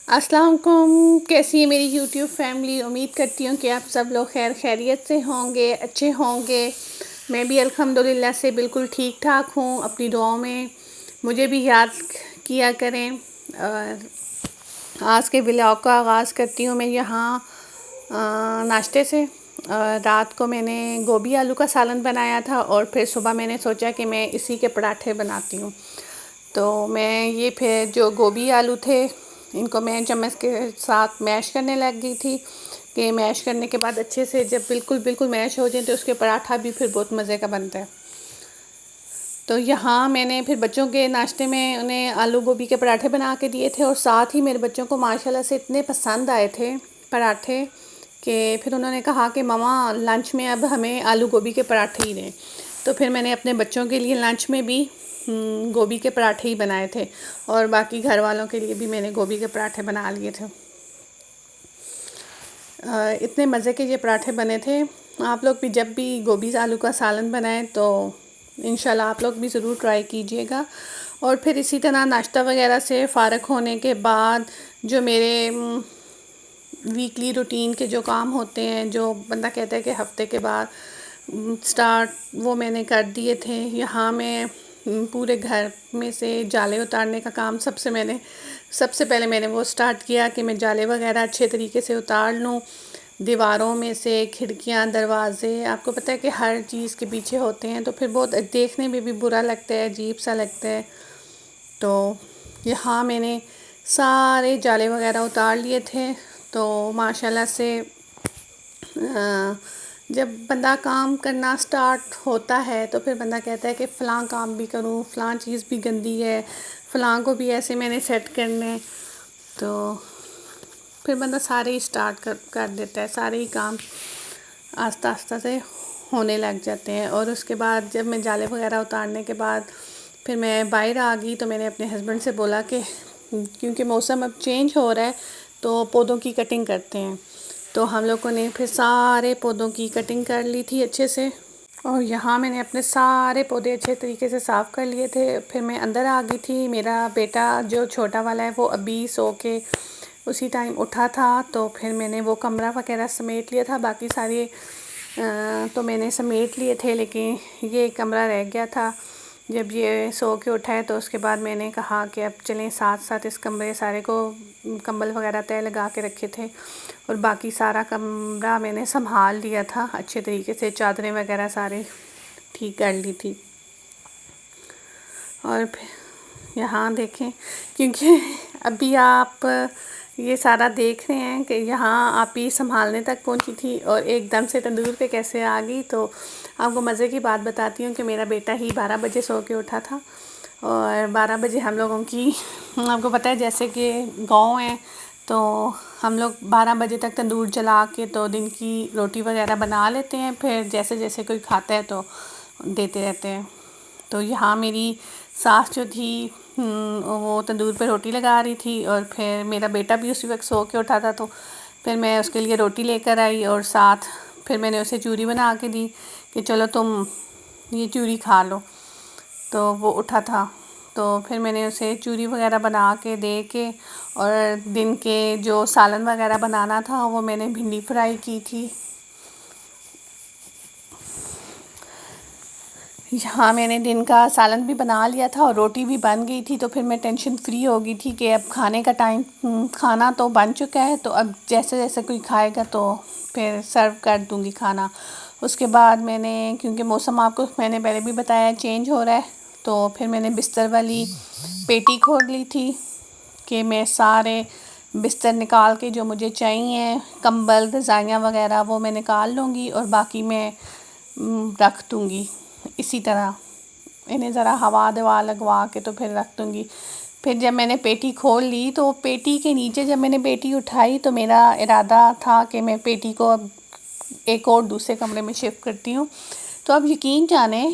अस्सलाम वालेकुम। कैसी है मेरी यूट्यूब फैमिली। उम्मीद करती हूँ कि आप सब लोग खैर खैरियत से होंगे, अच्छे होंगे। मैं भी अल्हम्दुलिल्लाह से बिल्कुल ठीक ठाक हूँ। अपनी दुआओं में मुझे भी याद किया करें। और आज के व्लॉग का आगाज़ करती हूँ मैं यहाँ नाश्ते से। रात को मैंने गोभी आलू का सालन बनाया था और फिर सुबह मैंने सोचा कि मैं इसी के पराठे बनाती हूँ। तो मैं ये फिर जो गोभी आलू थे इनको मैं चम्मच के साथ मैश करने लग गई थी कि मैश करने के बाद अच्छे से जब बिल्कुल मैश हो जाए तो उसके पराठा भी फिर बहुत मज़े का बनता है। तो यहाँ मैंने फिर बच्चों के नाश्ते में उन्हें आलू गोभी के पराठे बना के दिए थे और साथ ही मेरे बच्चों को माशाल्लाह से इतने पसंद आए थे पराठे कि फिर उन्होंने कहा कि मम्मा लंच में अब हमें आलू गोभी के पराठे ही दें। तो फिर मैंने अपने बच्चों के लिए लंच में भी गोभी के पराठे ही बनाए थे और बाकी घर वालों के लिए भी मैंने गोभी के पराठे बना लिए थे। इतने मज़े के ये पराठे बने थे। आप लोग भी जब भी गोभी आलू का सालन बनाएं तो इंशाल्लाह आप लोग भी ज़रूर ट्राई कीजिएगा। और फिर इसी तरह नाश्ता वगैरह से फ़ारग होने के बाद जो मेरे वीकली रूटीन के जो काम होते हैं, जो बंदा कहता है कि हफ़्ते के बाद स्टार्ट, वो मैंने कर दिए थे। यहाँ मैं पूरे घर में से जाले उतारने का काम सबसे पहले मैंने वो स्टार्ट किया कि मैं जाले वगैरह अच्छे तरीके से उतार लूँ। दीवारों में से खिड़कियाँ, दरवाज़े, आपको पता है कि हर चीज़ के पीछे होते हैं तो फिर बहुत देखने में भी बुरा लगता है, अजीब सा लगता है। तो यहाँ मैंने सारे जाले वगैरह उतार लिए थे। तो माशाल्लाह से जब बंदा काम करना स्टार्ट होता है तो फिर बंदा कहता है कि फ़लाँ काम भी करूँ, फ़लाँ चीज़ भी गंदी है, फ़लाँ को भी ऐसे मैंने सेट करना है। तो फिर बंदा सारे ही स्टार्ट कर देता है, सारे ही काम आस्ता आस्ता से होने लग जाते हैं। और उसके बाद जब मैं जाले वगैरह उतारने के बाद फिर मैं बाहर आ गई तो मैंने अपने हस्बैंड से बोला कि क्योंकि मौसम अब चेंज हो रहा है तो पौधों की कटिंग करते हैं। तो हम लोगों ने फिर सारे पौधों की कटिंग कर ली थी अच्छे से। और यहाँ मैंने अपने सारे पौधे अच्छे तरीके से साफ़ कर लिए थे। फिर मैं अंदर आ गई थी। मेरा बेटा जो छोटा वाला है वो अभी सो के उसी टाइम उठा था तो फिर मैंने वो कमरा वगैरह समेट लिया था। बाकी सारे तो मैंने समेट लिए थे, लेकिन ये कमरा रह गया था। जब ये सो के उठा है तो उसके बाद मैंने कहा कि अब चलें साथ साथ इस कमरे सारे को कंबल वगैरह तय लगा के रखे थे और बाकी सारा कमरा मैंने संभाल लिया था अच्छे तरीके से, चादरें वगैरह सारे ठीक कर ली थी। और फिर यहाँ देखें, क्योंकि अभी आप ये सारा देख रहे हैं कि यहाँ आप ही संभालने तक पहुँची थी और एकदम से तंदूर पे कैसे आ गई। तो आपको मज़े की बात बताती हूँ कि मेरा बेटा ही 12 बजे सो के उठा था और 12 बजे हम लोगों की, आपको पता है जैसे कि गांव है तो हम लोग 12 बजे तक तंदूर जला के तो दिन की रोटी वगैरह बना लेते हैं, फिर जैसे जैसे कोई खाता है तो देते रहते हैं। तो यहाँ मेरी सास जो थी वो तंदूर पे रोटी लगा रही थी और फिर मेरा बेटा भी उसी वक्त सो के उठा था तो फिर मैं उसके लिए रोटी लेकर आई और साथ फिर मैंने उसे चूरी बना के दी कि चलो तुम ये चूरी खा लो। तो वो उठा था तो फिर मैंने उसे चूरी वगैरह बना के दे के और दिन के जो सालन वगैरह बनाना था वो मैंने भिंडी फ्राई की थी। यहाँ मैंने दिन का सालन भी बना लिया था और रोटी भी बन गई थी तो फिर मैं टेंशन फ्री हो गई थी कि अब खाने का टाइम, खाना तो बन चुका है तो अब जैसे जैसे कोई खाएगा तो फिर सर्व कर दूँगी खाना। उसके बाद मैंने, क्योंकि मौसम आपको मैंने पहले भी बताया चेंज हो रहा है, तो फिर मैंने बिस्तर वाली पेटी खोल ली थी कि मैं सारे बिस्तर निकाल के जो मुझे चाहिए कंबल रज़ाइयाँ वगैरह वो मैं निकाल लूँगी और बाकी मैं रख दूँगी इसी तरह, इन्हें ज़रा हवा दवा लगवा के तो फिर रख दूँगी। फिर जब मैंने पेटी खोल ली तो पेटी के नीचे जब मैंने पेटी उठाई तो मेरा इरादा था कि मैं पेटी को अब एक और दूसरे कमरे में शिफ्ट करती हूँ। तो अब यकीन जाने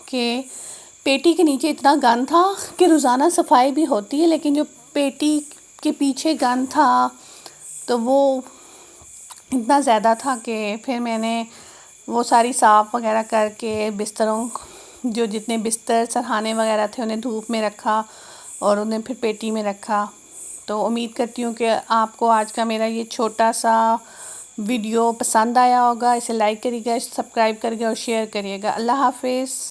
कि पेटी के नीचे इतना गंद था कि रोज़ाना सफाई भी होती है लेकिन जो पेटी के पीछे गंद था तो वो इतना ज़्यादा था कि फिर मैंने वो सारी साफ़ वगैरह करके बिस्तरों, जो जितने बिस्तर सरहाने वगैरह थे उन्हें धूप में रखा और उन्हें फिर पेटी में रखा। تو امید کرتی ہوں کہ آپ کو آج کا میرا یہ چھوٹا سا ویڈیو پسند آیا ہوگا. اسے لائک کریے گا، سبسکرائب کریے گا اور شیئر کریے گا. اللہ حافظ.